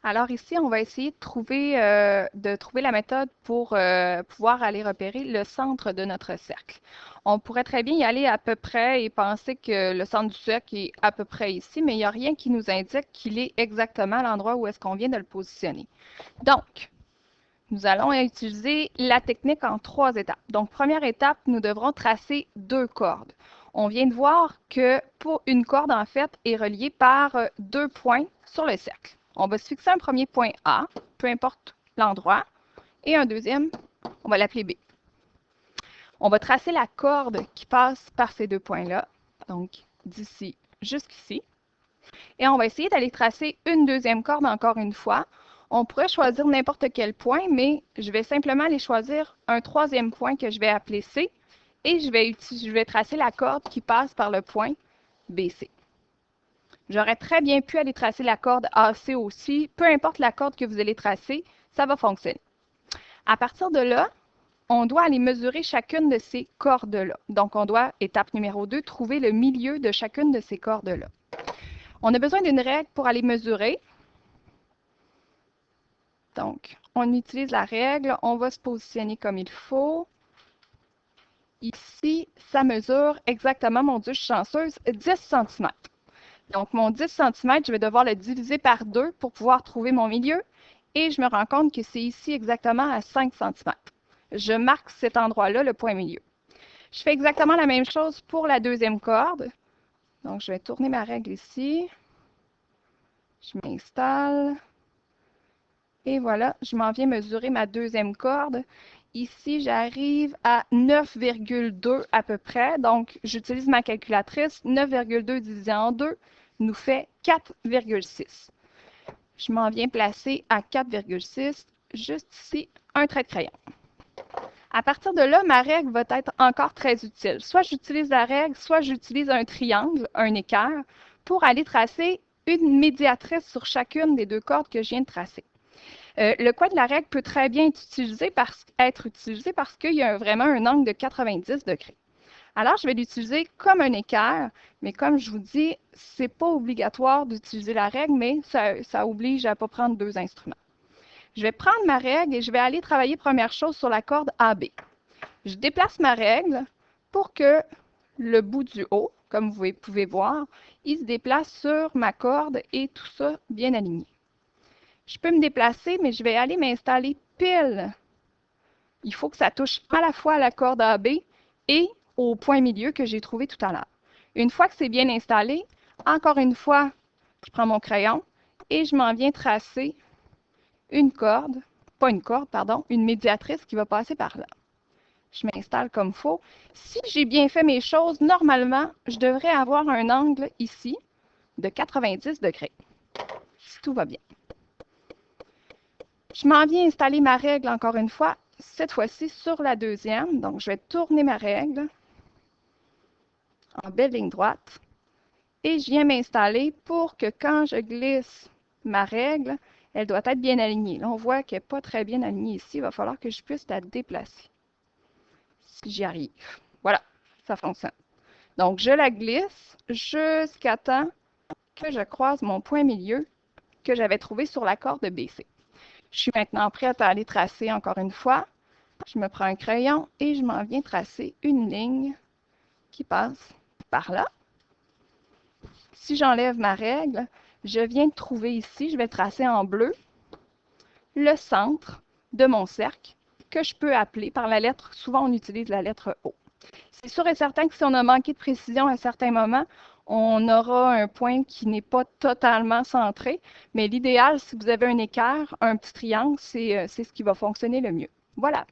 Alors ici, on va essayer de trouver la méthode pour pouvoir aller repérer le centre de notre cercle. On pourrait très bien y aller à peu près et penser que le centre du cercle est à peu près ici, mais il n'y a rien qui nous indique qu'il est exactement à l'endroit où est-ce qu'on vient de le positionner. Donc, nous allons utiliser la technique en 3 étapes. Donc, première étape, nous devrons tracer 2 cordes. On vient de voir que pour une corde, en fait, est reliée par 2 points sur le cercle. On va se fixer un premier point A, peu importe l'endroit, et un deuxième, on va l'appeler B. On va tracer la corde qui passe par ces 2 points-là, donc d'ici jusqu'ici. Et on va essayer d'aller tracer une deuxième corde encore une fois. On pourrait choisir n'importe quel point, mais je vais simplement aller choisir un troisième point que je vais appeler C et je vais tracer la corde qui passe par le point BC. J'aurais très bien pu aller tracer la corde AC aussi. Peu importe la corde que vous allez tracer, ça va fonctionner. À partir de là, on doit aller mesurer chacune de ces cordes-là. Donc, on doit, étape numéro 2, trouver le milieu de chacune de ces cordes-là. On a besoin d'une règle pour aller mesurer. Donc, on utilise la règle, on va se positionner comme il faut. Ici, ça mesure exactement, mon Dieu, je suis chanceuse, 10 cm. Donc, mon 10 cm, je vais devoir le diviser par 2 pour pouvoir trouver mon milieu. Et je me rends compte que c'est ici exactement à 5 cm. Je marque cet endroit-là, le point milieu. Je fais exactement la même chose pour la deuxième corde. Donc, je vais tourner ma règle ici. Je m'installe. Et voilà, je m'en viens mesurer ma deuxième corde. Ici, j'arrive à 9,2 à peu près. Donc, j'utilise ma calculatrice. 9,2 divisé en 2 nous fait 4,6. Je m'en viens placer à 4,6, juste ici, un trait de crayon. À partir de là, ma règle va être encore très utile. Soit j'utilise la règle, soit j'utilise un triangle, un équerre, pour aller tracer une médiatrice sur chacune des 2 cordes que je viens de tracer. Le coin de la règle peut très bien être utilisé parce qu'il y a vraiment un angle de 90 degrés. Alors, je vais l'utiliser comme un équerre, mais comme je vous dis, ce n'est pas obligatoire d'utiliser la règle, mais ça oblige à ne pas prendre 2 instruments. Je vais prendre ma règle et je vais aller travailler première chose sur la corde AB. Je déplace ma règle pour que le bout du haut, comme vous pouvez voir, il se déplace sur ma corde et tout ça bien aligné. Je peux me déplacer, mais je vais aller m'installer pile. Il faut que ça touche à la fois à la corde AB et au point milieu que j'ai trouvé tout à l'heure. Une fois que c'est bien installé, encore une fois, je prends mon crayon et je m'en viens tracer une corde, pas une corde, pardon, une médiatrice qui va passer par là. Je m'installe comme il faut. Si j'ai bien fait mes choses, normalement, je devrais avoir un angle ici de 90 degrés, si tout va bien. Je m'en viens installer ma règle encore une fois, cette fois-ci sur la deuxième. Donc, je vais tourner ma règle en belle ligne droite et je viens m'installer pour que quand je glisse ma règle, elle doit être bien alignée. Là, on voit qu'elle n'est pas très bien alignée ici. Il va falloir que je puisse la déplacer, si j'y arrive. Voilà, ça fonctionne. Donc, je la glisse jusqu'à temps que je croise mon point milieu que j'avais trouvé sur la corde BC. Je suis maintenant prête à aller tracer encore une fois. Je me prends un crayon et je m'en viens tracer une ligne qui passe par là. Si j'enlève ma règle, je viens de trouver ici, je vais tracer en bleu, le centre de mon cercle que je peux appeler par la lettre, souvent on utilise la lettre O. C'est sûr et certain que si on a manqué de précision à certains moments, on aura un point qui n'est pas totalement centré, mais l'idéal, si vous avez un équerre, un petit triangle, c'est ce qui va fonctionner le mieux. Voilà.